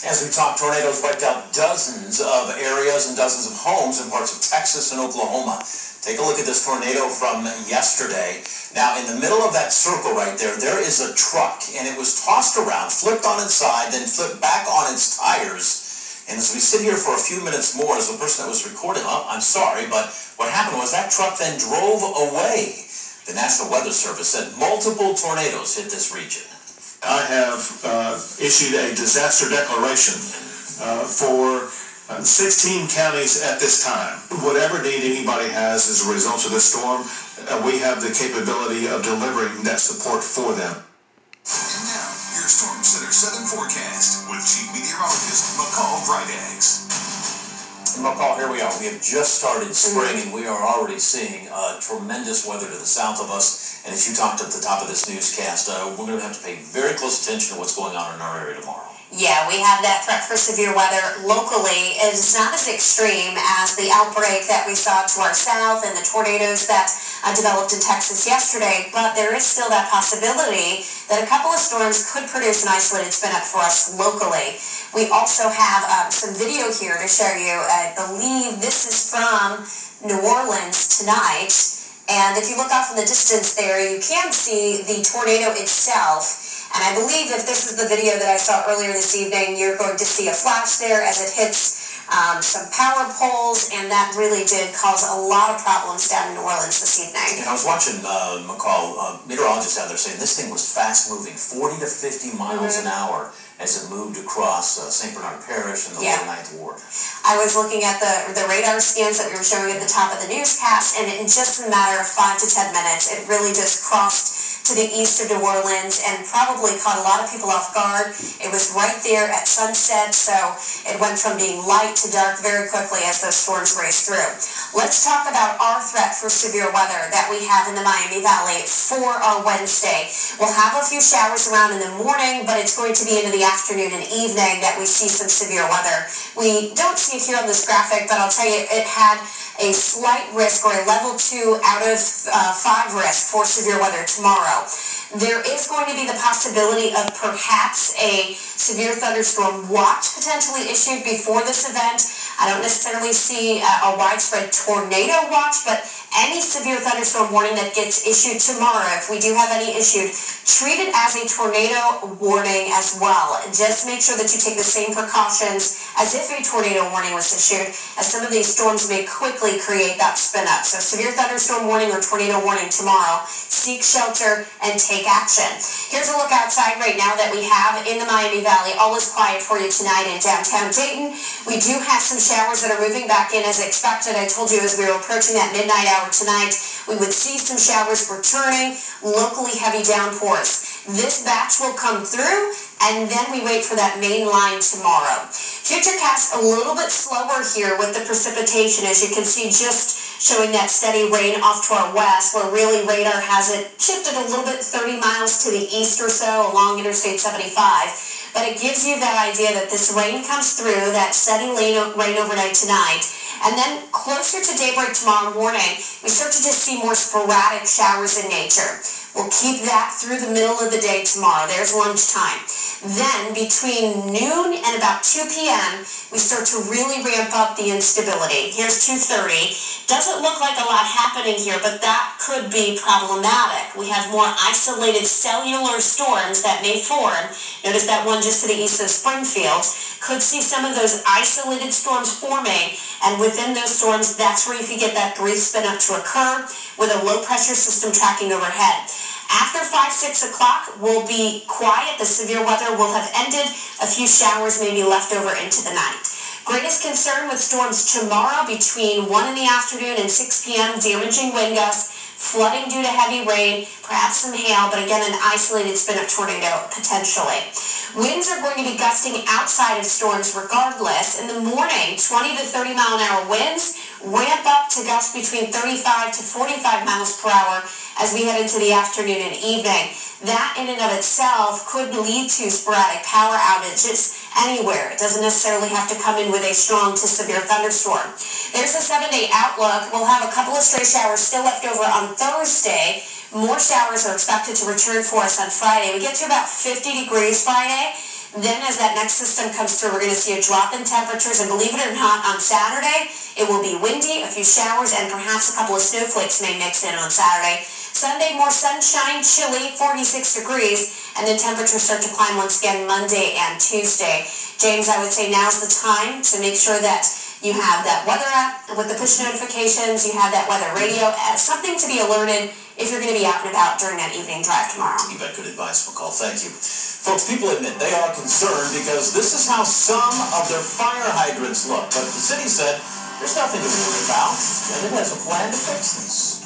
As we talk, tornadoes wiped out dozens of areas and dozens of homes in parts of Texas and Oklahoma. Take a look at this tornado from yesterday. Now, in the middle of that circle right there, there is a truck, and it was tossed around, flipped on its side, then flipped back on its tires. And as we sit here for a few minutes more, as the person that was recording, I'm sorry, but what happened was that truck then drove away. The National Weather Service said multiple tornadoes hit this region. I have issued a disaster declaration for 16 counties at this time. Whatever need anybody has as a result of this storm, we have the capability of delivering that support for them. And now, your Storm Center 7 forecast with Chief Meteorologist McCall Vrydaghs. McCall, here we are. We have just started spring, and we are already seeing tremendous weather to the south of us. And as you talked at the top of this newscast, we're going to have to pay very close attention to what's going on in our area tomorrow. Yeah, we have that threat for severe weather locally. It's not as extreme as the outbreak that we saw to our south and the tornadoes that developed in Texas yesterday, but there is still that possibility that a couple of storms could produce an isolated spin-up for us locally. We also have some video here to show you. I believe this is from New Orleans tonight. And if you look off in the distance there, you can see the tornado itself. And I believe if this is the video that I saw earlier this evening, you're going to see a flash there as it hits some power poles, and that really did cause a lot of problems down in New Orleans this evening. And I was watching McCall, meteorologists out there saying this thing was fast-moving, 40 to 50 miles an hour as it moved across St. Bernard Parish and the Lower Ninth Ward. I was looking at the radar scans that we were showing at the top of the newscast, and in just a matter of 5 to 10 minutes, it really just crossed to the east of New Orleans and probably caught a lot of people off guard. It was right there at sunset, so it went from being light to dark very quickly as those storms raced through. Let's talk about our threat for severe weather that we have in the Miami Valley for our Wednesday. We'll have a few showers around in the morning, but it's going to be into the afternoon and evening that we see some severe weather. We don't see it here on this graphic, but I'll tell you it had a slight risk or a level 2 out of 5 risk for severe weather tomorrow. There is going to be the possibility of perhaps a severe thunderstorm watch potentially issued before this event. I don't necessarily see a widespread tornado watch, but any severe thunderstorm warning that gets issued tomorrow, if we do have any issued, treat it as a tornado warning as well. Just make sure that you take the same precautions as if a tornado warning was issued, as some of these storms may quickly create that spin up. So severe thunderstorm warning or tornado warning tomorrow, seek shelter and take action. Here's a look outside right now that we have in the Miami Valley. All is quiet for you tonight in downtown Dayton. We do have some showers that are moving back in as expected. I told you as we were approaching that midnight hour tonight, we would see some showers returning, locally heavy downpours. This batch will come through, and then we wait for that main line tomorrow. Futurecast a little bit slower here with the precipitation, as you can see, just showing that steady rain off to our west, where really radar has it shifted a little bit 30 miles to the east or so along Interstate 75. But it gives you that idea that this rain comes through, that steady rain overnight tonight. And then closer to daybreak tomorrow morning, we start to just see more sporadic showers in nature. We'll keep that through the middle of the day tomorrow. There's lunchtime. Then between noon and about 2 p.m., we start to really ramp up the instability. Here's 2:30. Doesn't look like a lot happening here, but that could be problematic. We have more isolated cellular storms that may form. Notice that one just to the east of Springfield. Could see some of those isolated storms forming, and within those storms, that's where you could get that brief spin up to occur with a low pressure system tracking overhead. After 5, 6 o'clock, we'll be quiet. The severe weather will have ended. A few showers may be left over into the night. Greatest concern with storms tomorrow between 1 in the afternoon and 6 p.m., damaging wind gusts, flooding due to heavy rain, perhaps some hail, but again, an isolated spin-up tornado potentially. Winds are going to be gusting outside of storms regardless. In the morning, 20 to 30 mile an hour winds ramp up to gusts between 35 to 45 miles per hour as we head into the afternoon and evening. That in and of itself could lead to sporadic power outages anywhere. It doesn't necessarily have to come in with a strong to severe thunderstorm. There's a 7-day outlook. We'll have a couple of stray showers still left over on Thursday. More showers are expected to return for us on Friday. We get to about 50 degrees Friday. Then as that next system comes through, we're going to see a drop in temperatures, and believe it or not, on Saturday, it will be windy, a few showers, and perhaps a couple of snowflakes may mix in on Saturday. Sunday, more sunshine, chilly, 46 degrees, and then temperatures start to climb once again Monday and Tuesday. James, I would say now's the time to make sure that you have that weather app with the push notifications, you have that weather radio, something to be alerted if you're going to be out and about during that evening drive tomorrow. You bet. Good advice, McCall. Thank you. Folks, people admit they are concerned because this is how some of their fire hydrants look. But the city said there's nothing to worry about, and it has a plan to fix this.